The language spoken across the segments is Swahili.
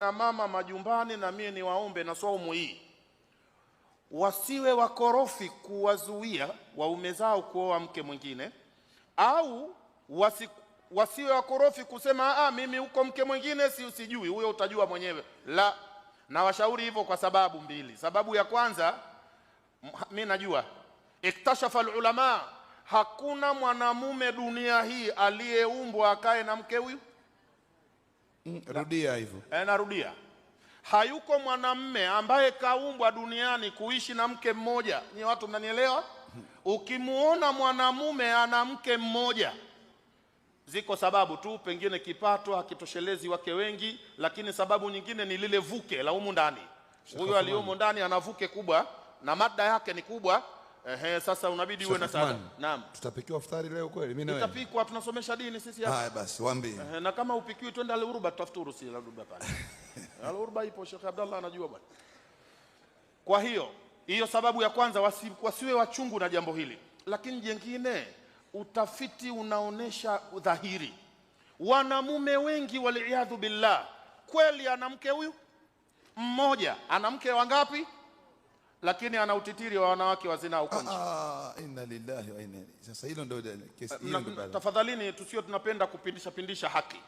Na mama majumbani, na mie ni waombe na saumu hii wasiwe wakorofi kuwazuia waume zao kuoa mke mwingine, au wasiwe wakorofi kusema mimi huko mke mwingine sijui, huyo utajua mwenyewe. La, na washauri hivyo kwa sababu mbili. Sababu ya kwanza, mimi najua iktashafa ulama, hakuna mwanamume dunia hii aliyeumbwa akae na mke huyu. Rudia hivyo. Narudia, hayuko mwanamume ambaye kaumbwa duniani kuishi na mke mmoja. Ni watu mnanielewa? Ukimuona mwanamume ana mke mmoja, ziko sababu tu, pengine kipato hakitoshelezi wake wengi, lakini sababu nyingine ni lile vuke la humu ndani. Huyo aliyomo ndani ana vuke kubwa na mada yake ni kubwa. Sasa unabidi uwe na sana. Naam. Tutapikiwa iftari leo kweli? Mimi na wewe. Tutapikwa, tunasomesha dini sisi hapa. Haya basi, waambie. Na kama upikiwi twende Al-Urba tutafuturu, si Al-Urba pale. Al-Urba ipo, Sheikh Abdallah anajua bwana. Kwa hiyo sababu ya kwanza, wasiwe wachungu na jambo hili. Lakini jengine, utafiti unaonesha dhahiri, wanamume wengi waliaadhu billah kweli ana mke huyu mmoja, ana mke wangapi? Lakini ana utitiri wa wanawake wa zina huko nje. Inna lillahi wa inna ilaihi. Sasa hilo ndio kesi hiyo. Tafadhalini tusio tunapenda kupindisha haki.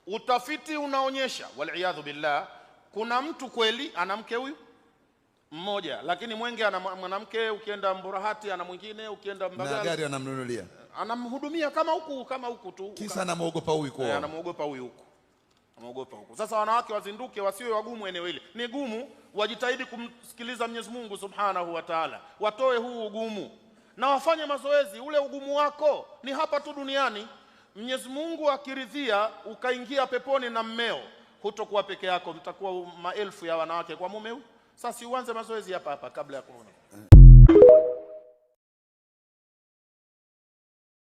Utafiti unaonyesha waliaadhu billah, kuna mtu kweli ana mke huyu mmoja, lakini Mwenge ana mwanamke, ukienda Mburahati ana mwingine, ukienda Mbagala na gari anamnunulia, anamhudumia kama huku tu, kisa anamuogopa huyu kwa anamuogopa huyu huku, anamuogopa huku. Sasa wanawake wazinduke, wasiwe wagumu eneo hili. Ni gumu, wajitahidi kumsikiliza Mwenyezi Mungu Subhanahu wa Ta'ala, watoe huu ugumu na wafanye mazoezi. Ule ugumu wako ni hapa tu duniani. Mwenyezi Mungu akiridhia ukaingia peponi na mmeo, hutokuwa peke yako, mtakuwa maelfu ya wanawake kwa mume huyu. Sasa uanze mazoezi hapa kabla ya kuona.